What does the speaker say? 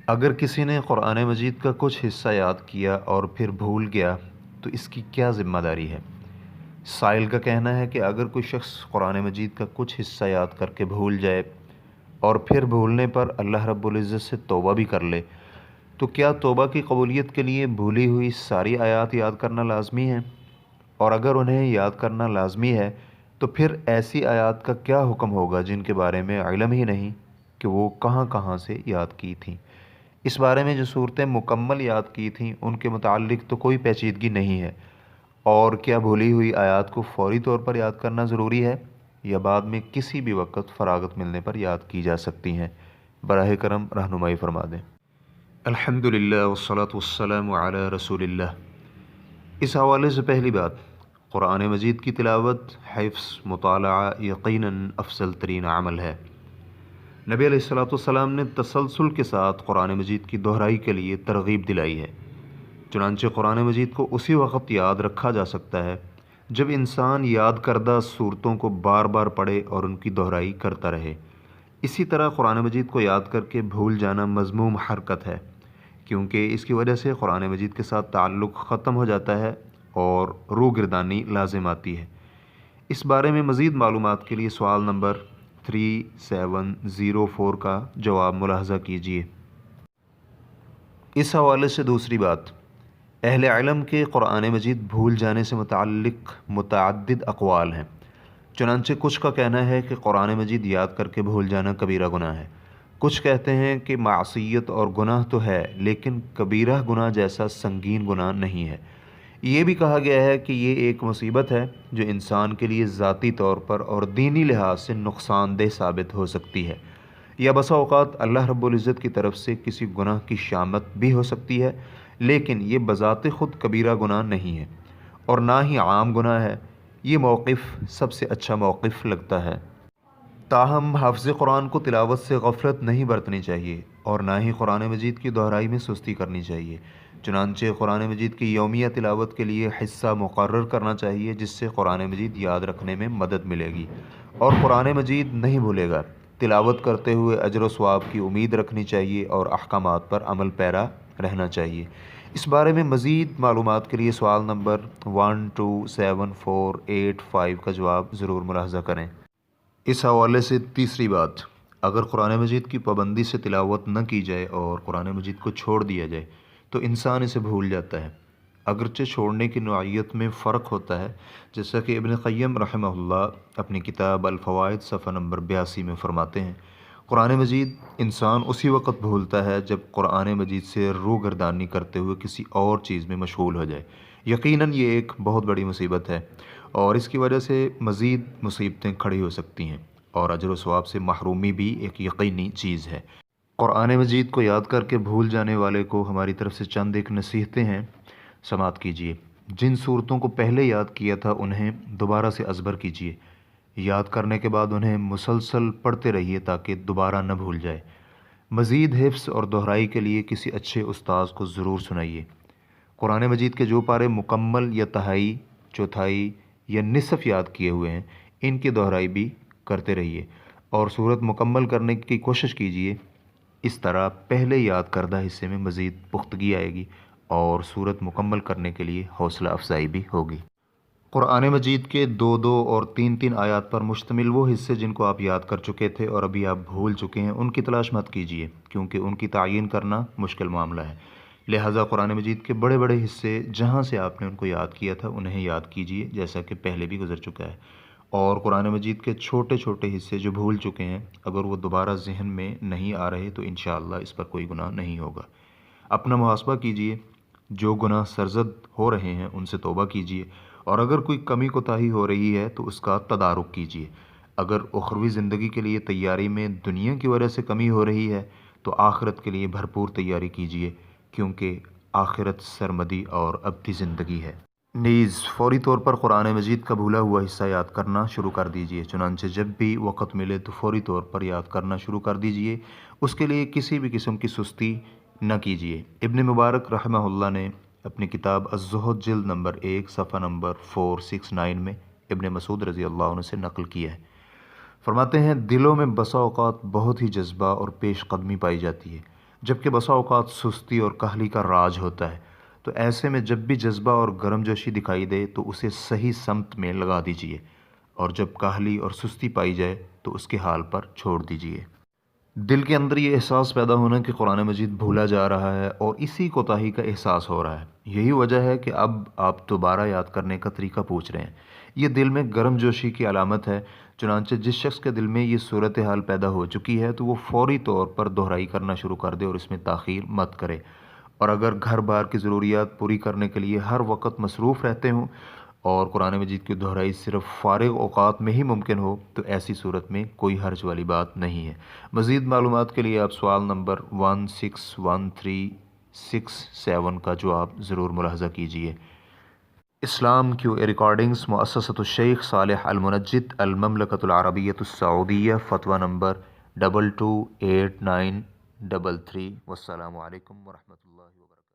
اگر کسی نے قرآن مجید کا کچھ حصہ یاد کیا اور پھر بھول گیا تو اس کی کیا ذمہ داری ہے؟ سائل کا کہنا ہے کہ اگر کوئی شخص قرآن مجید کا کچھ حصہ یاد کر کے بھول جائے اور پھر بھولنے پر اللہ رب العزت سے توبہ بھی کر لے تو کیا توبہ کی قبولیت کے لیے بھولی ہوئی ساری آیات یاد کرنا لازمی ہے؟ اور اگر انہیں یاد کرنا لازمی ہے تو پھر ایسی آیات کا کیا حکم ہوگا جن کے بارے میں علم ہی نہیں کہ وہ کہاں کہاں سے یاد کی تھیں؟ اس بارے میں جو صورتیں مکمل یاد کی تھیں ان کے متعلق تو کوئی پیچیدگی نہیں ہے، اور کیا بھولی ہوئی آیات کو فوری طور پر یاد کرنا ضروری ہے یا بعد میں کسی بھی وقت فراغت ملنے پر یاد کی جا سکتی ہیں؟ براہ کرم رہنمائی فرما دیں۔ الحمد للہ والصلاة والسلام علی رسول اللہ۔ اس حوالے سے پہلی بات، قرآن مجید کی تلاوت، حفظ، مطالعہ یقیناً افضل ترین عمل ہے۔ نبی علیہ الصلوۃ والسلام نے تسلسل کے ساتھ قرآن مجید کی دہرائی کے لیے ترغیب دلائی ہے۔ چنانچہ قرآن مجید کو اسی وقت یاد رکھا جا سکتا ہے جب انسان یاد کردہ صورتوں کو بار بار پڑھے اور ان کی دہرائی کرتا رہے۔ اسی طرح قرآن مجید کو یاد کر کے بھول جانا مذموم حرکت ہے، کیونکہ اس کی وجہ سے قرآن مجید کے ساتھ تعلق ختم ہو جاتا ہے اور روگردانی لازم آتی ہے۔ اس بارے میں مزید معلومات کے لیے سوال نمبر 3704 کا جواب ملاحظہ کیجیے۔ اس حوالے سے دوسری بات، اہل علم کے قرآن مجید بھول جانے سے متعلق متعدد اقوال ہیں۔ چنانچہ کچھ کا کہنا ہے کہ قرآن مجید یاد کر کے بھول جانا کبیرہ گناہ ہے، کچھ کہتے ہیں کہ معصیت اور گناہ تو ہے لیکن کبیرہ گناہ جیسا سنگین گناہ نہیں ہے۔ یہ بھی کہا گیا ہے کہ یہ ایک مصیبت ہے جو انسان کے لیے ذاتی طور پر اور دینی لحاظ سے نقصان دہ ثابت ہو سکتی ہے، یا بسا اوقات اللہ رب العزت کی طرف سے کسی گناہ کی شامت بھی ہو سکتی ہے، لیکن یہ بذات خود کبیرہ گناہ نہیں ہے اور نہ ہی عام گناہ ہے۔ یہ موقف سب سے اچھا موقف لگتا ہے۔ تاہم حافظ قرآن کو تلاوت سے غفلت نہیں برتنی چاہیے اور نہ ہی قرآن مجید کی دہرائی میں سستی کرنی چاہیے۔ چنانچہ قرآن مجید کی یومیہ تلاوت کے لیے حصہ مقرر کرنا چاہیے جس سے قرآن مجید یاد رکھنے میں مدد ملے گی اور قرآن مجید نہیں بھولے گا۔ تلاوت کرتے ہوئے اجر و ثواب کی امید رکھنی چاہیے اور احکامات پر عمل پیرا رہنا چاہیے۔ اس بارے میں مزید معلومات کے لیے سوال نمبر 127485 کا جواب ضرور ملاحظہ کریں۔ اس حوالے سے تیسری بات، اگر قرآن مجید کی پابندی سے تلاوت نہ کی جائے اور قرآن مجید کو چھوڑ دیا جائے تو انسان اسے بھول جاتا ہے، اگرچہ چھوڑنے کی نوعیت میں فرق ہوتا ہے، جیسا کہ ابن قیم رحمہ اللہ اپنی کتاب الفوائد صفحہ نمبر 82 میں فرماتے ہیں، قرآن مجید انسان اسی وقت بھولتا ہے جب قرآن مجید سے روگردانی کرتے ہوئے کسی اور چیز میں مشغول ہو جائے۔ یقیناً یہ ایک بہت بڑی مصیبت ہے اور اس کی وجہ سے مزید مصیبتیں کھڑی ہو سکتی ہیں اور اجر و ثواب سے محرومی بھی ایک یقینی چیز ہے۔ قرآن مجید کو یاد کر کے بھول جانے والے کو ہماری طرف سے چند ایک نصیحتیں ہیں، سماعت کیجیے۔ جن صورتوں کو پہلے یاد کیا تھا انہیں دوبارہ سے ازبر کیجیے۔ یاد کرنے کے بعد انہیں مسلسل پڑھتے رہیے تاکہ دوبارہ نہ بھول جائے۔ مزید حفظ اور دہرائی کے لیے کسی اچھے استاذ کو ضرور سنائیے۔ قرآن مجید کے جو پارے مکمل یا تہائی، چوتھائی یا نصف یاد کیے ہوئے ہیں ان کی دہرائی بھی کرتے رہیے اور صورت مکمل کرنے کی کوشش کیجیے۔ اس طرح پہلے یاد کردہ حصے میں مزید پختگی آئے گی اور صورت مکمل کرنے کے لیے حوصلہ افزائی بھی ہوگی۔ قرآن مجید کے 2 اور 3 آیات پر مشتمل وہ حصے جن کو آپ یاد کر چکے تھے اور ابھی آپ بھول چکے ہیں ان کی تلاش مت کیجیے، کیونکہ ان کی تعیین کرنا مشکل معاملہ ہے۔ لہٰذا قرآن مجید کے بڑے بڑے حصے جہاں سے آپ نے ان کو یاد کیا تھا انہیں یاد کیجیے، جیسا کہ پہلے بھی گزر چکا ہے، اور قرآن مجید کے چھوٹے چھوٹے حصے جو بھول چکے ہیں اگر وہ دوبارہ ذہن میں نہیں آ رہے تو انشاءاللہ اس پر کوئی گناہ نہیں ہوگا۔ اپنا محاسبہ کیجیے، جو گناہ سرزد ہو رہے ہیں ان سے توبہ کیجیے، اور اگر کوئی کمی کوتاہی ہو رہی ہے تو اس کا تدارک کیجیے۔ اگر اخروی زندگی کے لیے تیاری میں دنیا کی وجہ سے کمی ہو رہی ہے تو آخرت کے لیے بھرپور تیاری کیجیے، کیونکہ آخرت سرمدی اور ابدی زندگی ہے۔ نیز فوری طور پر قرآن مجید کا بھولا ہوا حصہ یاد کرنا شروع کر دیجیے، چنانچہ جب بھی وقت ملے تو فوری طور پر یاد کرنا شروع کر دیجیے۔ اس کے لیے کسی بھی قسم کی سستی نہ کیجیے۔ ابن مبارک رحمہ اللہ نے اپنی کتاب الزہد جلد نمبر 1 صفحہ نمبر 469 میں ابن مسعود رضی اللہ عنہ سے نقل کیا ہے، فرماتے ہیں دلوں میں بسا اوقات بہت ہی جذبہ اور پیش قدمی پائی جاتی ہے، جبکہ بسا اوقات سستی اور کاہلی کا راج ہوتا ہے۔ تو ایسے میں جب بھی جذبہ اور گرم جوشی دکھائی دے تو اسے صحیح سمت میں لگا دیجیے، اور جب کاہلی اور سستی پائی جائے تو اس کے حال پر چھوڑ دیجیے۔ دل کے اندر یہ احساس پیدا ہونا کہ قرآن مجید بھولا جا رہا ہے اور اسی کوتاہی کا احساس ہو رہا ہے، یہی وجہ ہے کہ اب آپ دوبارہ یاد کرنے کا طریقہ پوچھ رہے ہیں۔ یہ دل میں گرم جوشی کی علامت ہے، چنانچہ جس شخص کے دل میں یہ صورتحال پیدا ہو چکی ہے تو وہ فوری طور پر دہرائی کرنا شروع کر دے اور اس میں تاخیر مت کرے۔ اور اگر گھر بار کی ضروریات پوری کرنے کے لیے ہر وقت مصروف رہتے ہوں اور قرآن مجید کی دہرائی صرف فارغ اوقات میں ہی ممکن ہو تو ایسی صورت میں کوئی حرج والی بات نہیں ہے۔ مزید معلومات کے لیے آپ سوال نمبر 161367 کا جواب ضرور ملاحظہ کیجیے۔ اسلام کیو اے ریکارڈنگز، مؤسسۃ الشیخ صالح المنجد، المملکۃ العربیۃ السعودیہ، فتویٰ نمبر 228933۔ والسلام علیکم ورحمۃ اللہ وبرکاتہ۔